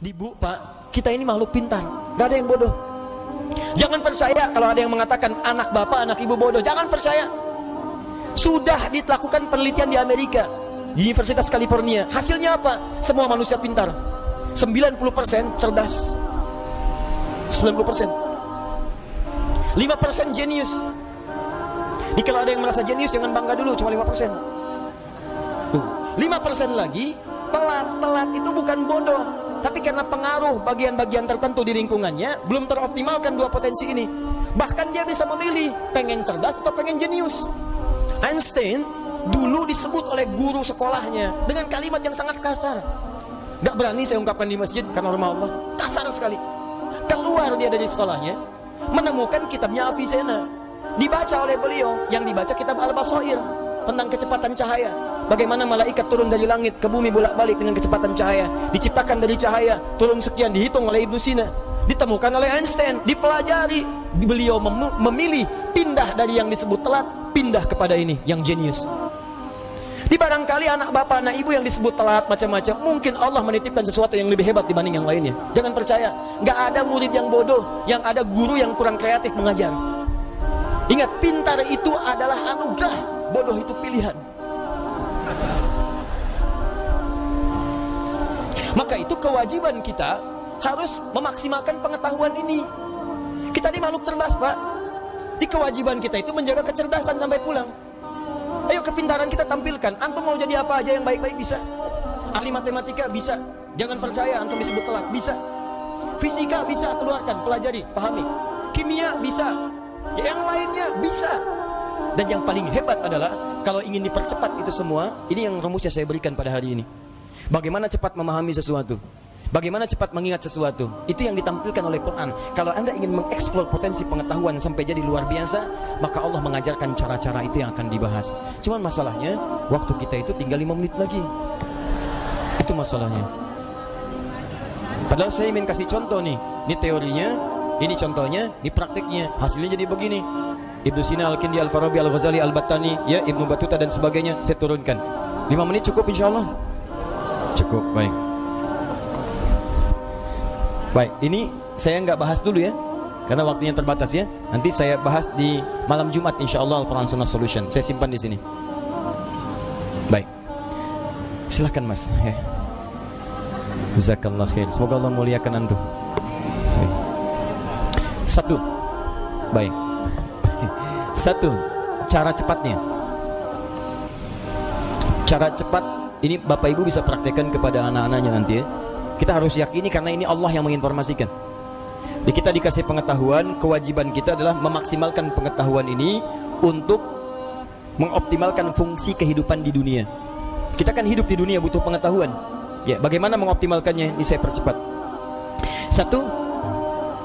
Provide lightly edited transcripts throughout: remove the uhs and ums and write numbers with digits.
Bu, Pak, kita ini makhluk pintar, gak ada yang bodoh. Jangan percaya kalau ada yang mengatakan anak bapak, anak ibu bodoh. Jangan percaya. Sudah dilakukan penelitian di Amerika, di Universitas California. Hasilnya apa? Semua manusia pintar. 90% cerdas, 90%, 5% jenius. Ini kalau ada yang merasa jenius, jangan bangga dulu, cuma 5%. 5% lagi telat. Telat itu bukan bodoh, tapi karena pengaruh bagian-bagian tertentu di lingkungannya belum teroptimalkan dua potensi ini. Bahkan dia bisa memilih pengen cerdas atau pengen jenius. Einstein dulu disebut oleh guru sekolahnya dengan kalimat yang sangat kasar. Gak berani saya ungkapkan di masjid karena rumah Allah, kasar sekali. Keluar dia dari sekolahnya, menemukan kitabnya Avicenna, dibaca oleh beliau. Yang dibaca kitab Al-Basair tentang kecepatan cahaya, bagaimana malaikat turun dari langit ke bumi bolak-balik dengan kecepatan cahaya, diciptakan dari cahaya, turun sekian, dihitung oleh Ibnu Sina, ditemukan oleh Einstein, dipelajari. Beliau memilih pindah dari yang disebut telat, pindah kepada ini yang jenius. Di barangkali anak bapak, anak ibu yang disebut telat macam-macam, mungkin Allah menitipkan sesuatu yang lebih hebat dibanding yang lainnya. Jangan percaya, nggak ada murid yang bodoh, yang ada guru yang kurang kreatif mengajar. Ingat, pintar itu adalah anugerah, bodoh itu pilihan. Maka itu kewajiban kita harus memaksimalkan pengetahuan ini. Kita ini makhluk cerdas, Pak. Di kewajiban kita itu menjaga kecerdasan sampai pulang. Ayo kepintaran kita tampilkan. Antum mau jadi apa aja yang baik-baik bisa. Ahli matematika bisa. Jangan percaya antum disebut telat, bisa. Fisika bisa, keluarkan, pelajari, pahami. Kimia bisa. Yang lainnya bisa. Dan yang paling hebat adalah kalau ingin dipercepat itu semua, ini yang rumusnya saya berikan pada hari ini. Bagaimana cepat memahami sesuatu, bagaimana cepat mengingat sesuatu, itu yang ditampilkan oleh Quran. Kalau Anda ingin mengeksplor potensi pengetahuan sampai jadi luar biasa, maka Allah mengajarkan cara-cara itu yang akan dibahas. Cuman masalahnya, waktu kita itu tinggal 5 menit lagi. Itu masalahnya. Padahal saya ingin kasih contoh nih. Ini teorinya, ini contohnya, ini praktiknya. Hasilnya jadi begini. Ibnu Sina, Al-Kindi, Al-Farabi, Al-Ghazali, Al-Battani, ya, Ibnu Battuta dan sebagainya, saya turunkan. 5 menit cukup insya Allah? Cukup, baik. Baik, ini saya nggak bahas dulu ya, karena waktunya terbatas ya. Nanti saya bahas di malam Jumat insya Allah, Al-Quran Sunnah Solution. Saya simpan di sini. Baik, silahkan Mas. Jazakallah khair. Semoga Allah muliakan antum. Baik. Satu, baik. Satu, cara cepatnya. Cara cepat ini Bapak Ibu bisa praktekkan kepada anak-anaknya nanti ya. Kita harus yakini karena ini Allah yang menginformasikan. Jadi kita dikasih pengetahuan, kewajiban kita adalah memaksimalkan pengetahuan ini untuk mengoptimalkan fungsi kehidupan di dunia. Kita kan hidup di dunia butuh pengetahuan. Ya, bagaimana mengoptimalkannya? Ini saya percepat. Satu,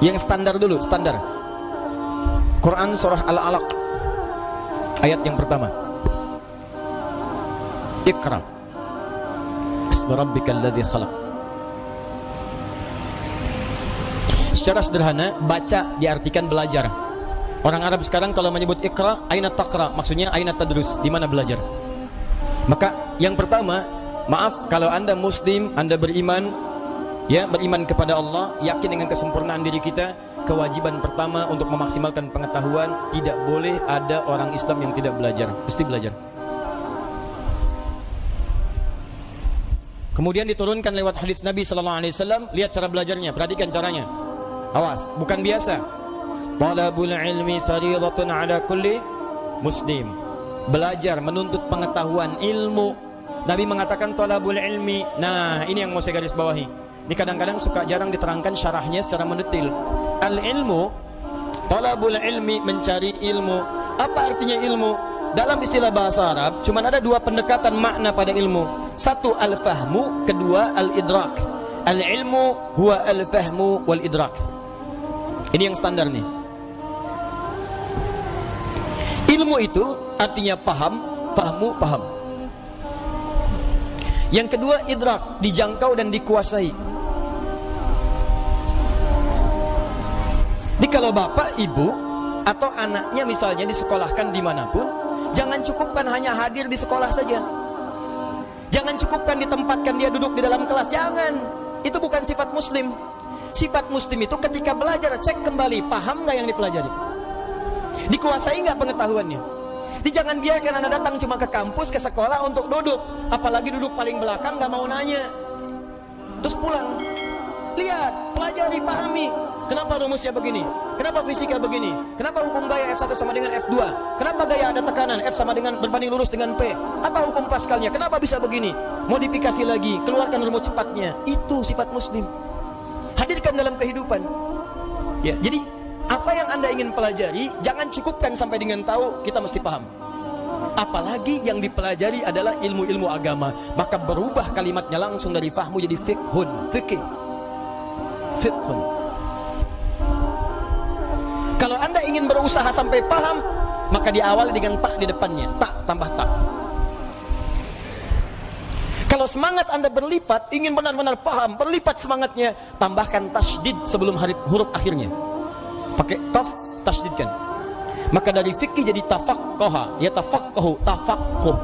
yang standar dulu, standar. Quran surah Al-Alaq ayat yang pertama. Iqra bismi rabbikal ladzi khalaq. Secara sederhana, baca diartikan belajar. Orang Arab sekarang kalau menyebut Iqra, aina taqra, maksudnya aina tadrus, di mana belajar. Maka yang pertama, maaf kalau Anda muslim, Anda beriman, ya, beriman kepada Allah, yakin dengan kesempurnaan diri kita, kewajiban pertama untuk memaksimalkan pengetahuan, tidak boleh ada orang Islam yang tidak belajar, mesti belajar. Kemudian diturunkan lewat hadis Nabi sallallahu alaihi wasallam, lihat cara belajarnya, perhatikan caranya. Awas, bukan biasa. Talabul ilmi fardhatun ala kulli muslim. Belajar, menuntut pengetahuan, ilmu. Nabi mengatakan talabul ilmi. Nah, ini yang mau saya garis bawahi. Ini kadang-kadang suka jarang diterangkan syarahnya secara mendetil. Al-ilmu, talabul ilmi, mencari ilmu. Apa artinya ilmu? Dalam istilah bahasa Arab, cuma ada dua pendekatan makna pada ilmu. Satu al-fahmu, kedua al-idrak. Al-ilmu huwa al-fahmu wal-idrak. Ini yang standar nih. Ilmu itu artinya paham, fahmu, paham. Yang kedua idrak, dijangkau dan dikuasai. Jadi kalau bapak, ibu, atau anaknya misalnya disekolahkan dimanapun, jangan cukupkan hanya hadir di sekolah saja. Jangan cukupkan ditempatkan dia duduk di dalam kelas, jangan. Itu bukan sifat muslim. Sifat muslim itu ketika belajar, cek kembali, paham nggak yang dipelajari, dikuasai nggak pengetahuannya. Jangan biarkan Anda datang cuma ke kampus, ke sekolah untuk duduk, apalagi duduk paling belakang, nggak mau nanya, terus pulang. Lihat, pelajari, pahami. Kenapa rumusnya begini? Kenapa fisika begini? Kenapa hukum gaya F1 sama dengan F2? Kenapa gaya ada tekanan F sama dengan berbanding lurus dengan P? Apa hukum Pascalnya? Kenapa bisa begini? Modifikasi lagi, keluarkan rumus cepatnya. Itu sifat muslim. Hadirkan dalam kehidupan. Ya, jadi apa yang Anda ingin pelajari, jangan cukupkan sampai dengan tahu, kita mesti paham. Apalagi yang dipelajari adalah ilmu-ilmu agama, maka berubah kalimatnya langsung dari fahmu jadi fiqhun, fikih. Fiqhun. Kalau Anda ingin berusaha sampai paham, maka diawali dengan tak di depannya, tak tambah tak. Kalau semangat Anda berlipat, ingin benar-benar paham, berlipat semangatnya, tambahkan tasydid sebelum huruf akhirnya. Pakai taf, tasydidkan. Maka dari fikih jadi tafaqqaha, ya tafaqquhu, tafaqquh.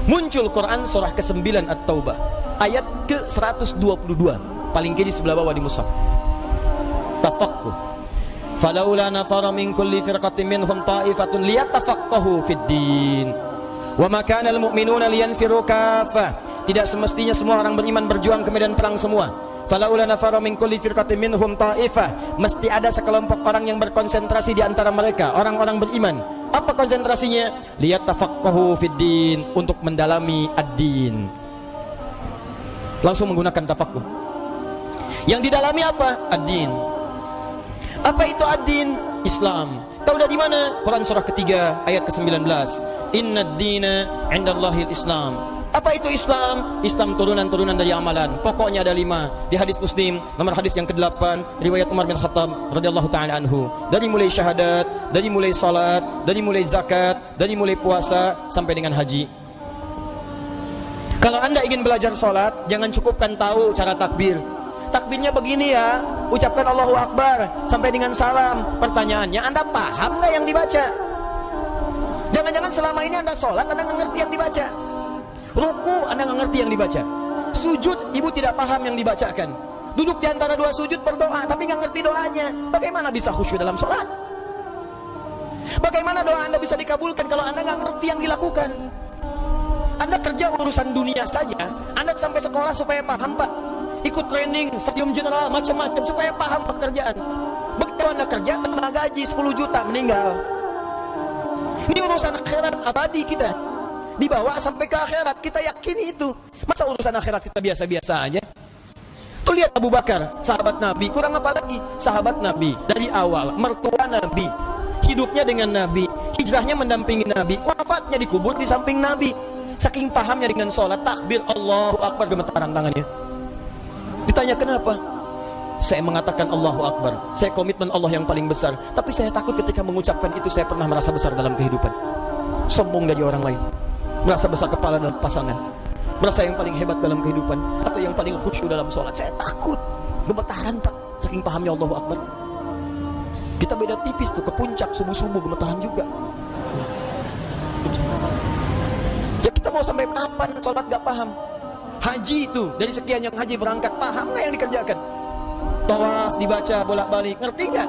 Muncul Quran surah ke-9 At-Taubah, ayat ke-122, paling kiri sebelah bawah di mushaf. Tafaqquh. Falaula nafara min kulli firqatin minhum ta'ifatun liyatafaqahu fid din. Wa ma kana al-mu'minuna liyanfiru kaffah. Tidak semestinya semua orang beriman berjuang ke medan perang semua. Falaula nafara min kulli firqatin minhum ta'ifah. Mesti ada sekelompok orang yang berkonsentrasi di antara mereka, orang-orang beriman. Apa konsentrasinya? Liyatafaqahu fid din, untuk mendalami ad-din. Langsung menggunakan tafaqquh. Yang didalami apa? Ad-din. Apa itu ad-din? Islam. Tahu dari mana? Quran surah ketiga ayat ke-19. Inna ad-dina 'indallahil Islam. Apa itu Islam? Islam turunan-turunan dari amalan. Pokoknya ada 5. Di hadis Muslim, nomor hadis yang ke-8, riwayat Umar bin Khattab radhiyallahu taala anhu. Dari mulai syahadat, dari mulai salat, dari mulai zakat, dari mulai puasa sampai dengan haji. Kalau Anda ingin belajar salat, jangan cukupkan tahu cara takbir. Takbirnya begini ya, ucapkan Allahu Akbar sampai dengan salam. Pertanyaannya, Anda paham nggak yang dibaca? Jangan-jangan selama ini Anda sholat, Anda nggak ngerti yang dibaca. Ruku, Anda nggak ngerti yang dibaca. Sujud, Ibu tidak paham yang dibacakan. Duduk di antara dua sujud berdoa, tapi nggak ngerti doanya. Bagaimana bisa khusyuk dalam sholat? Bagaimana doa Anda bisa dikabulkan kalau Anda nggak ngerti yang dilakukan? Anda kerja urusan dunia saja, Anda sampai sekolah supaya paham, Pak. Ikut training, stadium general, macam-macam supaya paham pekerjaan. Begitu Anda kerja, terima gaji 10 juta, meninggal. Ini urusan akhirat abadi kita. Dibawa sampai ke akhirat, kita yakini itu. Masa urusan akhirat kita biasa-biasa aja? Tuh lihat Abu Bakar, sahabat Nabi, kurang apa lagi? Sahabat Nabi, dari awal, mertua Nabi, hidupnya dengan Nabi, hijrahnya mendampingi Nabi, wafatnya dikubur di samping Nabi. Saking pahamnya dengan sholat, takbir, Allahu Akbar, gemetaran tangannya. Ditanya kenapa? Saya mengatakan Allahu Akbar, saya komitmen Allah yang paling besar, tapi saya takut ketika mengucapkan itu saya pernah merasa besar dalam kehidupan, sombong dari orang lain, merasa besar kepala dalam pasangan, merasa yang paling hebat dalam kehidupan, atau yang paling khusyuk dalam sholat. Saya takut, gemetaran Pak, saking pahamnya Allahu Akbar. Kita beda tipis tuh, ke puncak subuh-subuh gemetaran juga. Ya kita mau sampai kapan sholat gak paham? Haji itu, dari sekian yang haji berangkat, paham gak yang dikerjakan? Tawaf dibaca bolak-balik, ngerti gak?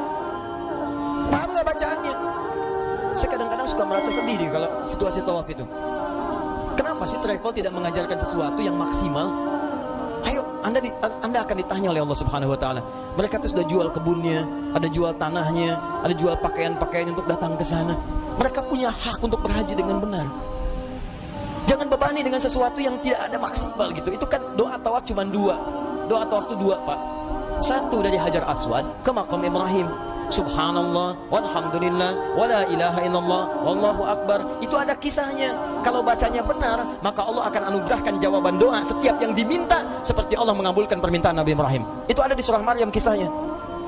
Paham gak bacaannya? Saya kadang-kadang suka merasa sedih nih kalau situasi tawaf itu. Kenapa sih travel tidak mengajarkan sesuatu yang maksimal? Ayo, Anda akan ditanya oleh Allah Subhanahu wa taala. Mereka tuh sudah jual kebunnya, ada jual tanahnya, ada jual pakaian-pakaian untuk datang ke sana. Mereka punya hak untuk berhaji dengan benar. Jangan bebani dengan sesuatu yang tidak ada maksimal gitu. Itu kan doa tawaf cuma 2. Doa tawaf itu 2, Pak. 1 dari Hajar Aswad ke Maqam Ibrahim. Subhanallah, walhamdulillah, wala ilaha illallah, wallahu akbar. Itu ada kisahnya. Kalau bacanya benar, maka Allah akan anugerahkan jawaban doa setiap yang diminta, seperti Allah mengabulkan permintaan Nabi Ibrahim. Itu ada di surah Maryam kisahnya.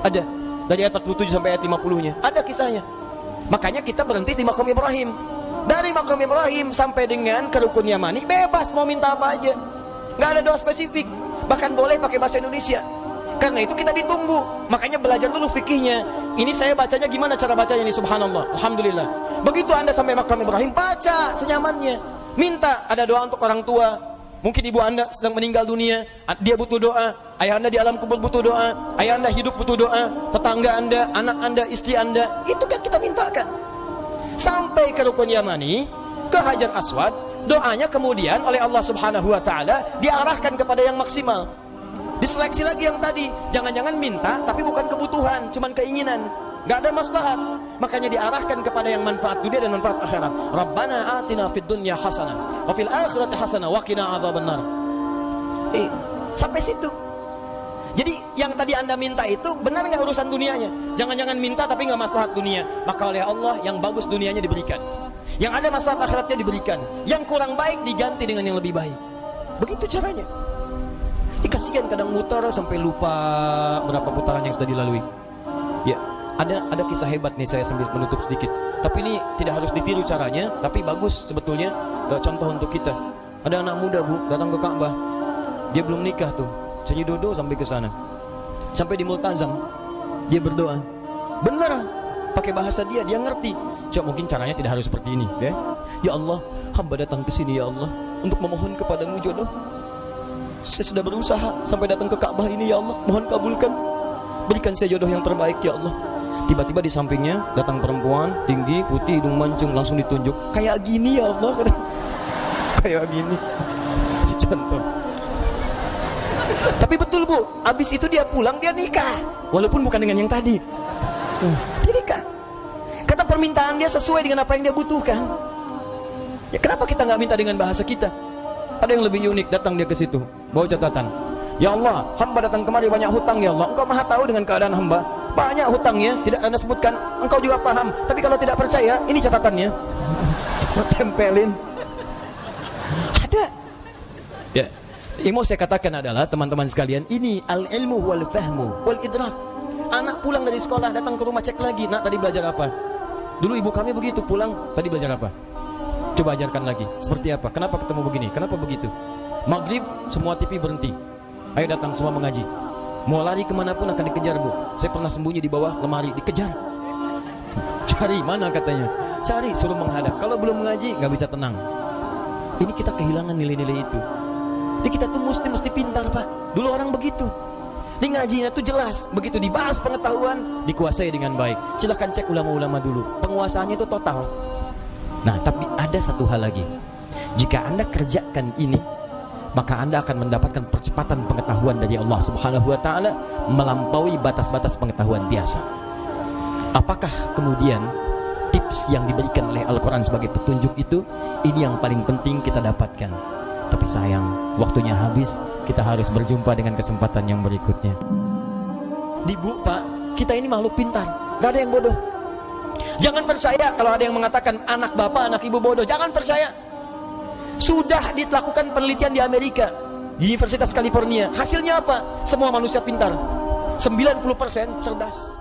Ada. Dari ayat 47 sampai ayat 50-nya. Ada kisahnya. Makanya kita berhenti di Maqam Ibrahim. Dari Maqam Ibrahim sampai dengan ke Rukun Yamani, bebas mau minta apa aja. Nggak ada doa spesifik. Bahkan boleh pakai bahasa Indonesia. Karena itu kita ditunggu. Makanya belajar dulu fikihnya. Ini saya bacanya gimana cara bacanya ini? Subhanallah, alhamdulillah. Begitu Anda sampai Maqam Ibrahim, baca senyamannya. Minta, ada doa untuk orang tua. Mungkin ibu anda sedang meninggal dunia, dia butuh doa. Ayah anda di alam kubur butuh doa. Ayah anda hidup butuh doa. Tetangga anda, anak anda, istri anda, itu kan kita mintakan. Sampai ke Rukun Yamani, ke Hajar Aswad, doanya kemudian oleh Allah Subhanahu wa Ta'ala diarahkan kepada yang maksimal. Diseleksi lagi yang tadi. Jangan-jangan minta tapi bukan kebutuhan, cuman keinginan, gak ada maslahat. Makanya diarahkan kepada yang manfaat dunia dan manfaat akhirat. Rabbana atina fid dunya hasanah wa fil akhirati hasanah wa qina adzabannar. Sampai situ. Jadi yang tadi anda minta itu benar nggak urusan dunianya? Jangan-jangan minta tapi nggak maslahat dunia. Maka oleh Allah yang bagus dunianya diberikan, yang ada maslahat akhiratnya diberikan, yang kurang baik diganti dengan yang lebih baik. Begitu caranya. Kasihan kadang muter sampai lupa berapa putaran yang sudah dilalui. Ya, ada kisah hebat nih, saya sambil menutup sedikit. Tapi ini tidak harus ditiru caranya, tapi bagus sebetulnya contoh untuk kita. Ada anak muda bu datang ke Ka'bah, dia belum nikah tuh, Syekh Dodo sampai ke sana, sampai di Multazam, dia berdoa, benar, pakai bahasa dia ngerti. Coba mungkin caranya tidak harus seperti ini, ya. Ya Allah, hamba datang ke sini ya Allah untuk memohon kepadamu jodoh. Saya sudah berusaha sampai datang ke Ka'bah ini ya Allah, mohon kabulkan, berikan saya jodoh yang terbaik ya Allah. Tiba-tiba di sampingnya datang perempuan tinggi, putih, hidung mancung, langsung ditunjuk, kayak gini ya Allah. Kayak gini, si contoh. Tapi betul bu, habis itu dia pulang, dia nikah, walaupun bukan dengan yang tadi. Dia nikah. Kata permintaan dia sesuai dengan apa yang dia butuhkan. Ya kenapa kita nggak minta dengan bahasa kita? Ada yang lebih unik, datang dia ke situ, bawa catatan. Ya Allah, hamba datang kemari banyak hutang ya Allah. Engkau maha tahu dengan keadaan hamba. Banyak hutangnya, tidak anda sebutkan. Engkau juga paham. Tapi kalau tidak percaya, ini catatannya. Tempelin. Ada. Ya, yang mau saya katakan adalah teman-teman sekalian, ini al-ilmu wal fahmu wal idrak. Anak pulang dari sekolah, datang ke rumah, cek lagi. Nak, tadi belajar apa? Dulu ibu kami begitu, pulang, tadi belajar apa? Coba ajarkan lagi, seperti apa? Kenapa ketemu begini? Kenapa begitu? Maghrib, semua TV berhenti. Ayo datang semua mengaji. Mau lari kemanapun akan dikejar bu. Saya pernah sembunyi di bawah lemari, dikejar. Cari, mana katanya? Cari, suruh menghadap. Kalau belum mengaji, nggak bisa tenang. Ini kita kehilangan nilai-nilai itu. Jadi kita tuh mesti pintar pak. Dulu orang begitu. Di ngajinya tuh jelas. Begitu dibahas pengetahuan, dikuasai dengan baik. Silahkan cek ulama-ulama dulu. Penguasaannya itu total. Nah, tapi ada satu hal lagi. Jika anda kerjakan ini, maka anda akan mendapatkan percepatan pengetahuan dari Allah Subhanahu wa Ta'ala melampaui batas-batas pengetahuan biasa. Apakah kemudian tips yang diberikan oleh Al-Quran sebagai petunjuk itu, ini yang paling penting kita dapatkan. Tapi sayang, waktunya habis. Kita harus berjumpa dengan kesempatan yang berikutnya. Dibu pak, kita ini makhluk pintar, gak ada yang bodoh. Jangan percaya kalau ada yang mengatakan anak bapak, anak ibu bodoh. Jangan percaya. Sudah dilakukan penelitian di Amerika, di Universitas California. Hasilnya apa? Semua manusia pintar, 90% cerdas.